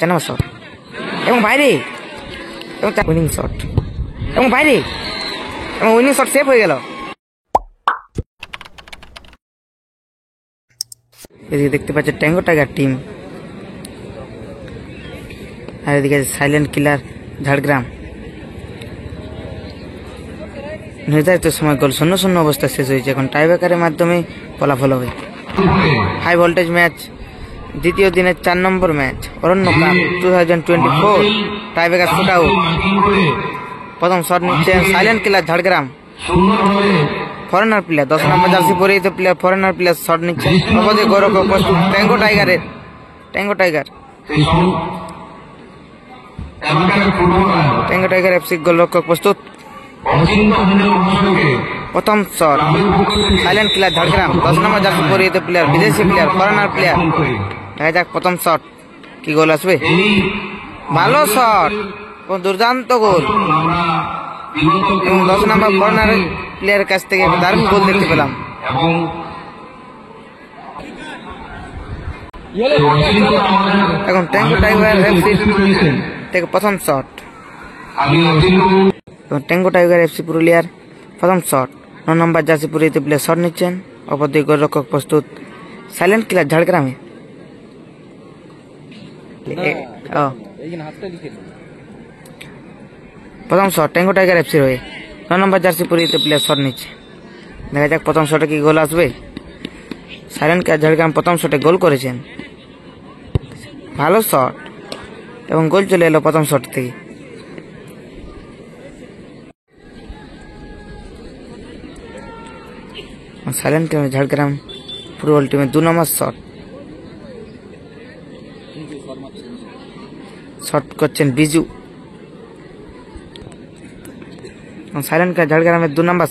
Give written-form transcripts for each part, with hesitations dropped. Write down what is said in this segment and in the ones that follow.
4 নম্বর shot এবং বাইরে এবং উইনিং শট এবং বাইরে এবং উইনিং শট সেভ হয়ে গেল। এদিকে দেখতে পাচ্ছে ট্যাঙ্গো টাইগার টিম, আর এদিকে সাইলেন্ট কিলার ঝাড়গ্রাম। নির্ধারিত সময় গোল 0-0 অবস্থা শেষ হয়েছে। এখন টাইব্রেকারের মাধ্যমে ফলাফল হবে। হাই ভোল্টেজ ম্যাচ, দ্বিতীয় দিনের 4 নম্বর ম্যাচ, অরণ্য কাপ 2024 টাইব্রেকার শুট আউট। প্রথম শট নিচ্ছে silent killer Jhargram, foreigner player 10 নম্বর জার্সি পরিহিত প্লেয়ার, ফরেনার প্লেয়ার শট নিচ্ছে। অবধি গোলরক্ষক প্রস্তুত ট্যাঙ্গো টাইগারের, ট্যাঙ্গো টাইগার এফসি গোলরক্ষক প্রস্তুত। প্রথম শট সাইলেন্ট কিলার ঝাড়গ্রাম, 10 নম্বর জার্সি পরিহিত প্লেয়ার, বিদেশি প্লেয়ার, ফরেনার প্লেয়ার। দেখা যাক প্রথম শট কি গোল আসবে। ভালো শট, দুর্দান্ত গোল এবং 10 নম্বর ফরেনার প্লেয়ারের কাছ থেকে দারুণ গোল দেখতে পেলাম। এখন ট্যাঙ্গো টাইগার এফসি থেকে প্রথম শট, ট্যাঙ্গো টাইগার এফসি পুরুলিয়ার প্রথম শট। 9 নম্বর জার্সি পরিহিত প্লেয়ার শট নিচ্ছেন। অপর দিকে গোলরক্ষক প্রস্তুত সাইলেন্ট কিলার ঝাড়গ্রামে। প্রথম শট ট্যাঙ্গো টাইগার এফসির হয়ে 9 নম্বর জার্সি পরিহিত প্লেয়ার শট নিচ্ছে। দেখা যাক প্রথম শটে কি গোল আসবে। সাইলেন্ট কিলার ঝাড়গ্রাম প্রথম শটে গোল করেছেন। ভালো শট এবং গোল চলে এলো প্রথম শট থেকে। সাইলেন্ট কিলার ঝাড়গ্রাম ফুটবল টিমের 2 নম্বর শট করছেন বিজু। সাইলেন্ট কিলার ঝাড়গ্রামের 2 নম্বর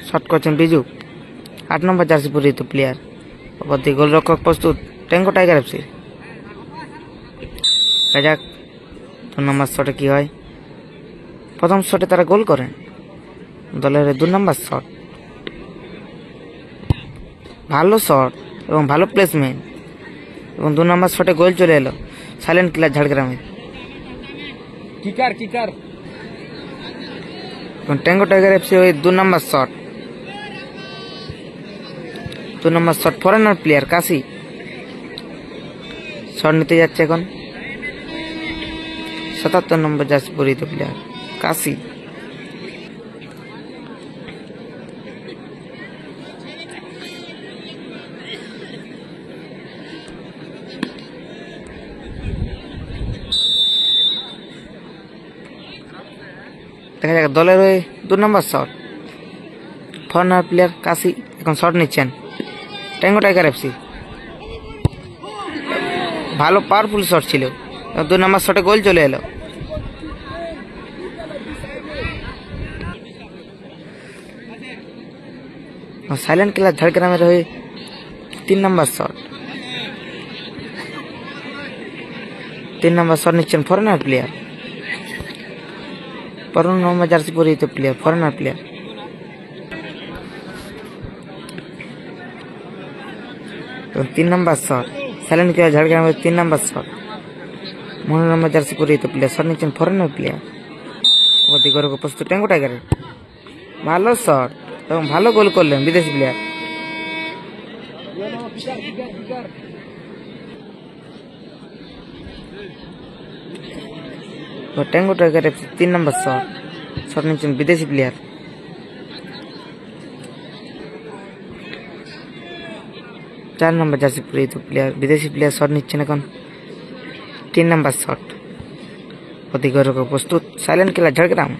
শট করছেন বিজু, 8 নম্বর জার্সি পরিহিত প্লেয়ার। অপর দিকে গোলরক্ষক প্রস্তুত ট্যাঙ্গো টাইগার এফসি। দেখা যাক 2 নম্বর শটে কি হয়। প্রথম শটে তারা গোল করেন, দলের 2 নম্বর শট। ভালো শট এবং ভালো প্লেসমেন্ট এবং 2 নম্বর শটে গোল চলে এলো সাইলেন্ট কিলার ঝাড়গ্রামে। ট্যাঙ্গো টাইগার এফসি ওই 2 নম্বর শট ফরেনার প্লেয়ার কাশি শট নিতে যাচ্ছে। এখন 77 নম্বর জার্সি পরিহিত প্লেয়ার কাশি। দেখা যাক দলের ওই 2 নম্বর শট, ফরেনার প্লেয়ার কাশি এখন শট নিচ্ছেন ট্যাঙ্গো টাইগার এফসি। ভালো পাওয়ারফুল শট ছিল, 2 নম্বর শটে গোল চলে এলো। সাইলেন্ট কিলার ঝাড়গ্রামের হয়ে 3 নম্বর শট নিচ্ছেন ফরেনার প্লেয়ার, 15 নম্বর জার্সি পরিহিত প্লেয়ার, ফরেনার প্লেয়ার। এবং 3 নম্বর শট সাইলেন্ট কিলার ঝাড়গ্রামের 3 নম্বর শট, 15 নম্বর জার্সি পরিহিত প্লেয়ার শট নিচ্ছেন ফরেনার প্লেয়ার। অতি গৌরব প্রস্তুত ট্যাঙ্গো টাইগারের। ভালো শট এবং ভালো গোল করলেন বিদেশি প্লেয়ার। ট্যাঙ্গো টাইগার 3 নম্বর শট নিচ্ছেন বিদেশি প্লেয়ার। চার নম্বর জার্সি পরিহিত প্লেয়ার, বিদেশি প্লেয়ার শট নিচ্ছেন এখন 3 নম্বর শট। অতি গৌরব প্রস্তুত সাইলেন্ট কিলার ঝাড়গ্রাম।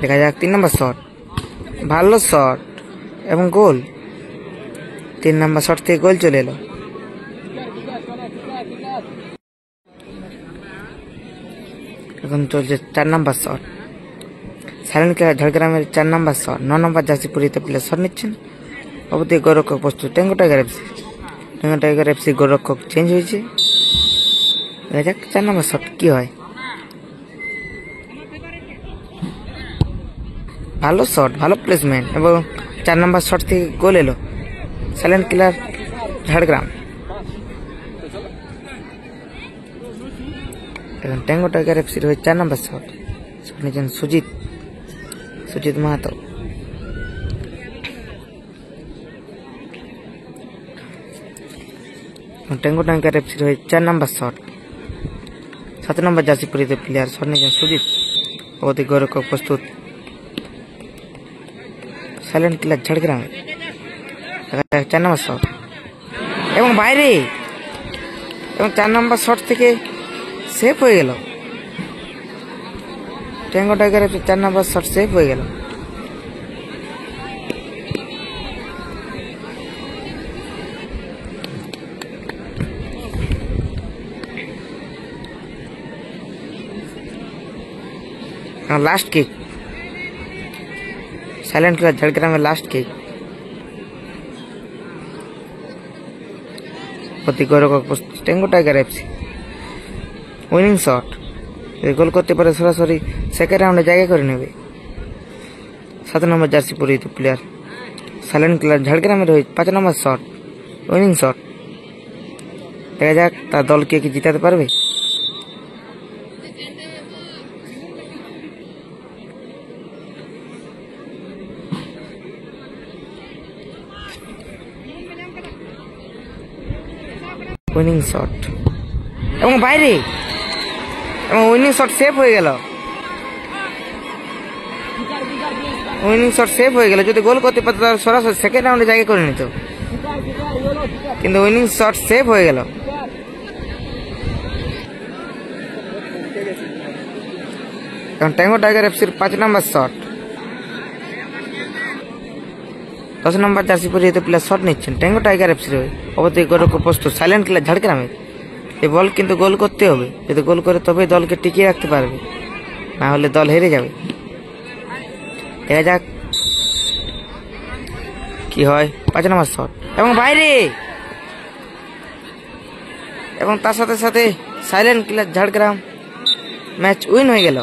দেখা যাক 3 নম্বর শট, ভালো শট এবং গোল। 3 নম্বর শট থেকে গোল চলে এলো। এখন চলছে 4 নম্বর শট, সাইলেন্ট কিলার ঝাড়গ্রামের 4 নম্বর শট। 9 নম্বর জার্সি পরিহিত প্লেয়ার শট নিচ্ছেন। অবধি গোলরক্ষক প্রস্তুত tango Tiger FC. Bengal tiger FC গোলরক্ষক চেঞ্জ হয়েছে। দেখা যাক 4 নম্বর শট কি হয়। ভালো শট, ভালো প্লেসমেন্ট এবং 4 নম্বর শট থেকে গোল এলো। Silent killer Jhargram. এখন ট্যাঙ্গো টাইগার এফসির হয়ে 4 নম্বর শট নিয়েছেন সুজিত মাহাতো। ট্যাঙ্গো টাইগার এফসির হয়ে 4 নম্বর শট 7 নম্বর জার্সি পরিহিত প্লেয়ার শট নিয়েছেন সুজিত। অতি গোলরক্ষক প্রস্তুত। সাইলেন্ট কিলার ঝাড়গ্রামে 4 নম্বর শট এবং বাইরে, এবং 4 নম্বর শট থেকে সেভ হয়ে গেল। ট্যাঙ্গো টাইগার এফসি 4 নম্বর শট সেভ হয়ে গেল। লাস্ট কিক, সাইলেন্ট কিলার ঝাড়গ্রামের লাস্ট কিক। অতি গোলরক্ষক Tango Tiger FC. Winning shot, গোল করতে পারে সরাসরি সেকেন্ড রাউন্ডে জায়গা করে নেবে। 7 নম্বর জার্সি পরিহিত প্লেয়ার সাইলেন্ট কিলার ঝাড়গ্রামের হয়ে 5 নম্বর শট উইনিং শট। দেখা যাক তার দলকে কি জিতাতে পারবে। উইনিং শট এবং বাইরে, এবং উইনিং শট সেভ হয়ে গেল। উইনিং শট সেভ হয়ে গেল। যদি গোল করতে পারতো তাহলে সরাসরি সেকেন্ড রাউন্ডে জায়গা করে নিত, কিন্তু উইনিং শট সেভ হয়ে গেল। এখন ট্যাঙ্গো টাইগার এফসির 5 নম্বর শট 10 নম্বর জার্সি পরিহিত প্লেয়ার শট নিচ্ছেন ট্যাঙ্গো টাইগার এফসির হয়ে। অবশ্যই গোলরক্ষক প্রস্তুত। সাইলেন্ট কিলার ঝাড়গ্রামের। এই বল কিন্তু গোল করতে হবে, যদি গোল করে তবে দলকে টিকিয়ে রাখতে পারবে, না হলে দল হেরে যাবে। দেখা যাক কি হয়। 5 নম্বর শট এবং বাইরে, এবং তার সাথে সাথে silent killer Jhargram match win হয়ে গেল।